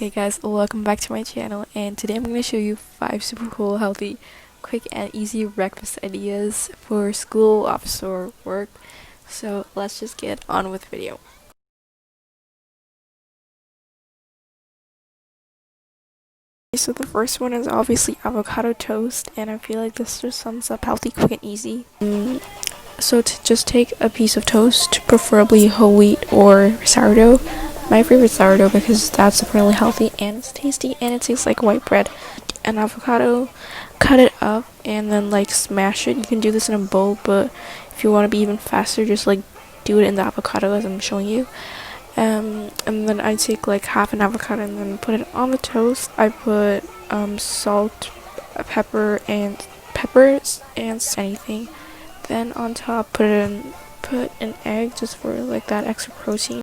Hey guys, welcome back to my channel, and today I'm going to show you 5 super cool, healthy, quick and easy breakfast ideas for school, office, or work. So let's just get on with the video. So the first one is obviously avocado toast, and I feel like this just sums up healthy, quick and easy. So to just take a piece of toast, preferably whole wheat or sourdough. My favorite sourdough because that's really healthy and it's tasty and it tastes like white bread. An avocado, cut it up and then like smash it. You can do this in a bowl, but if you want to be even faster, just like do it in the avocado as I'm showing you. And then I take like half an avocado and then put it on the toast. I put salt, peppers and anything. Then on top put an egg just for like that extra protein.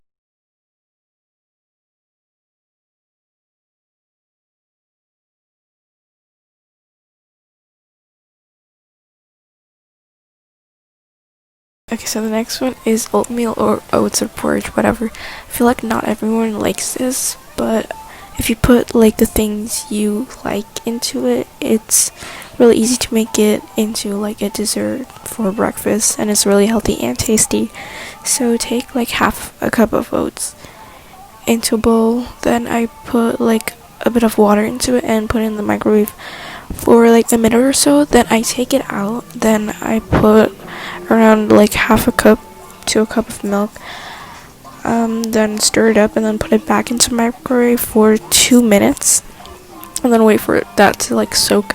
Okay, so the next one is oatmeal or oats or porridge, whatever. I feel like not everyone likes this, but if you put like the things you like into it, it's really easy to make it into like a dessert for breakfast, and it's really healthy and tasty. So take like half a cup of oats into a bowl, then I put like a bit of water into it and put it in the microwave for like a minute or so. Then I take it out, then I put around like half a cup to a cup of milk, then stir it up and then put it back into the microwave for 2 minutes and then wait for that to like soak.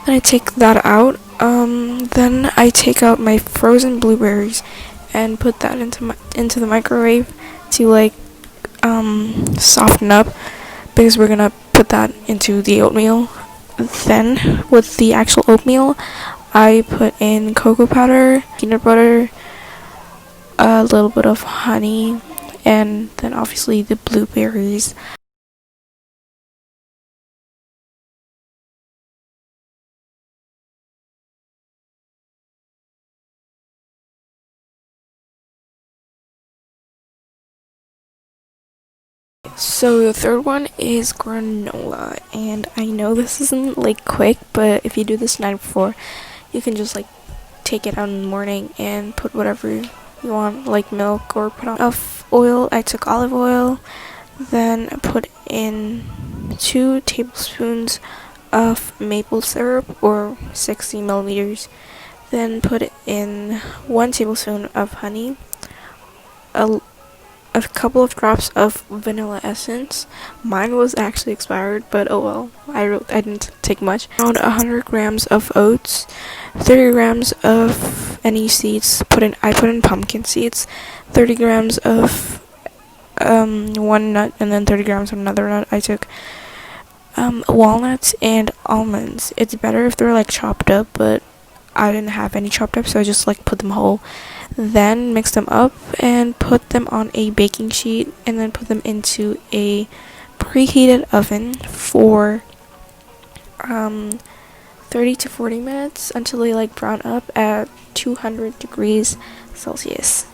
Then I take that out, then I take out my frozen blueberries and put that into the microwave to like soften up, because we're gonna put that into the oatmeal. Then with the actual oatmeal, I put in cocoa powder, peanut butter, a little bit of honey, and then obviously the blueberries. So the third one is granola, and I know this isn't like quick, but if you do this the night before, you can just like take it out in the morning and put whatever you want, like milk, or put on oil. I took olive oil, then put in 2 tablespoons of maple syrup or 60 milliliters, then put in 1 tablespoon of honey, a couple of drops of vanilla essence. Mine was actually expired, but oh well, I didn't take much. Around 100 grams of oats, 30 grams of any seeds. I put in pumpkin seeds, 30 grams of one nut, and then 30 grams of another nut. I took walnuts and almonds. It's better if they're like chopped up, but I didn't have any chopped up, so I just like put them whole. Then mix them up and put them on a baking sheet, and then put them into a preheated oven for 30 to 40 minutes until they like brown up at 200 degrees Celsius.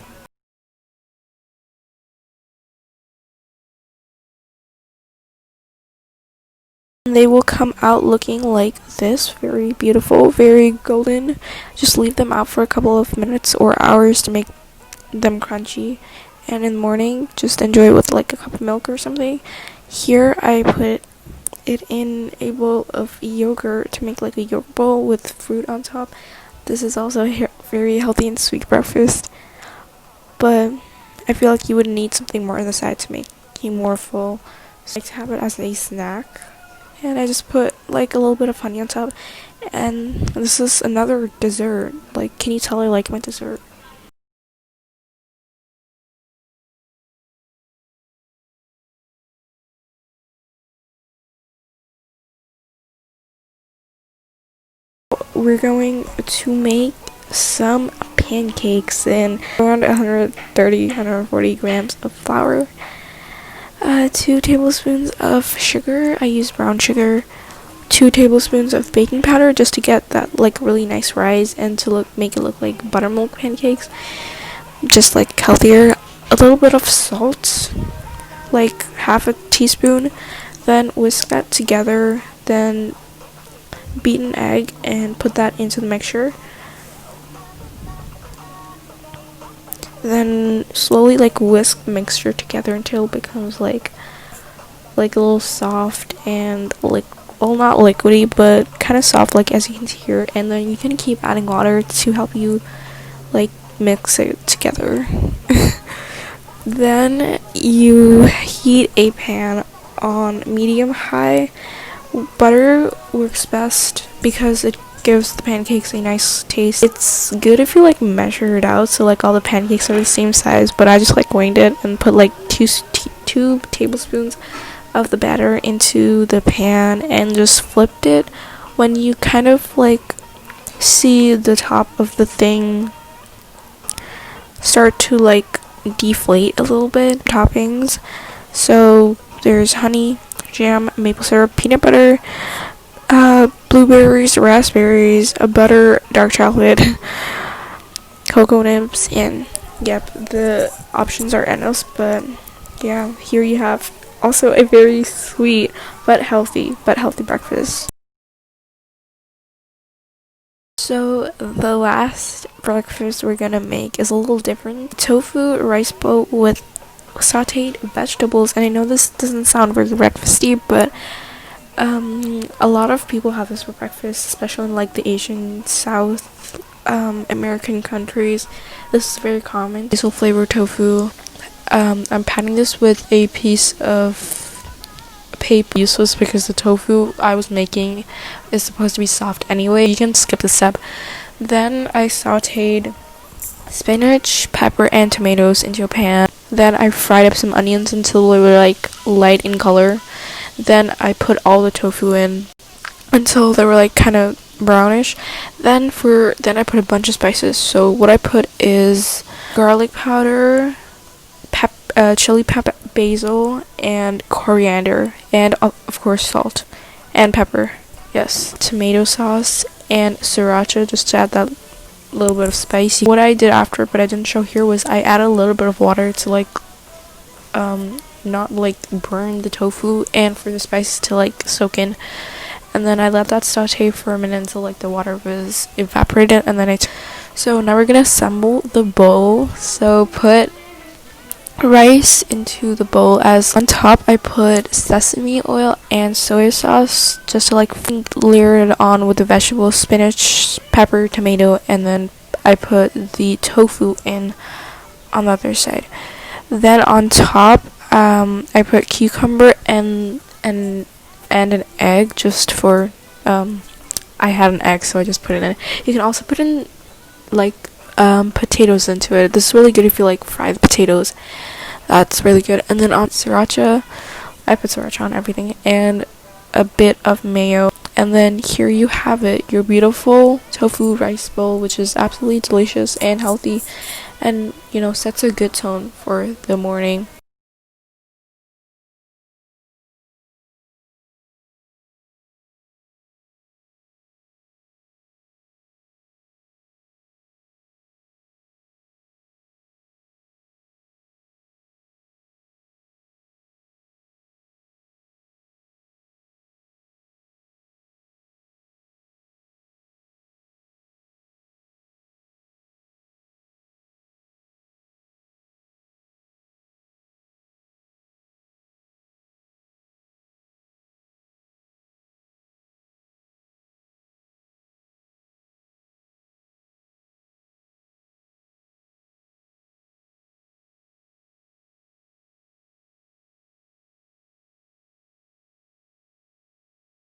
They will come out looking like this, very beautiful, very golden. Just leave them out for a couple of minutes or hours to make them crunchy, and in the morning just enjoy it with like a cup of milk or something. Here I put it in a bowl of yogurt to make like a yogurt bowl with fruit on top. This is also a very healthy and sweet breakfast, but I feel like you would need something more on the side to make you more full, so I like to have it as a snack. And I just put like a little bit of honey on top, and this is another dessert. Like, can you tell I like my dessert? We're going to make some pancakes, and around 140 grams of flour, 2 tablespoons of sugar. I use brown sugar, 2 tablespoons of baking powder just to get that like really nice rise and to make it look like buttermilk pancakes, just like healthier. A little bit of salt, like half a teaspoon, Then whisk that together, then beat an egg and put that into the mixture. Then slowly like whisk the mixture together until it becomes like a little soft and like, well, not liquidy, but kind of soft, like as you can see here. And then you can keep adding water to help you like mix it together. Then you heat a pan on medium high. Butter works best because it gives the pancakes a nice taste. It's good if you like measure it out so like all the pancakes are the same size, but I just like winged it and put like two tablespoons of the batter into the pan and just flipped it. When you kind of like see the top of the thing start to like deflate a little bit, toppings, so there's honey, jam, maple syrup, peanut butter, blueberries, raspberries, butter, dark chocolate, cocoa nibs, and yep, the options are endless. But yeah, here you have also a very sweet but healthy breakfast. So the last breakfast we're gonna make is a little different. Tofu rice bowl with sauteed vegetables. And I know this doesn't sound very breakfasty, but a lot of people have this for breakfast, especially in like the Asian South American countries. This is very common. Basil flavor tofu. I'm patting this with a piece of paper. Useless because the tofu I was making is supposed to be soft anyway. You can skip the step. Then I sauteed spinach, pepper, and tomatoes into a pan. Then I fried up some onions until they were like light in color. Then I put all the tofu in until they were like kind of brownish. Then I put a bunch of spices. So what I put is garlic powder, chili pepper, basil, and coriander, and of course salt and pepper. Yes, tomato sauce and sriracha just to add that little bit of spice. What I did after, but I didn't show here, was I added a little bit of water to like not like burn the tofu and for the spices to like soak in. And then I let that saute for a minute until like the water was evaporated, and then so now we're gonna assemble the bowl. So put rice into the bowl. As on top I put sesame oil and soy sauce just to like layer it on with the vegetables, spinach, pepper, tomato, and then I put the tofu in on the other side. Then on top I put cucumber and an egg just for I had an egg, so I just put it in. You can also put in like potatoes into it. This is really good if you like fried potatoes. That's really good. And then on sriracha, I put sriracha on everything, and a bit of mayo. And then here you have it, your beautiful tofu rice bowl, which is absolutely delicious and healthy, and you know, sets a good tone for the morning.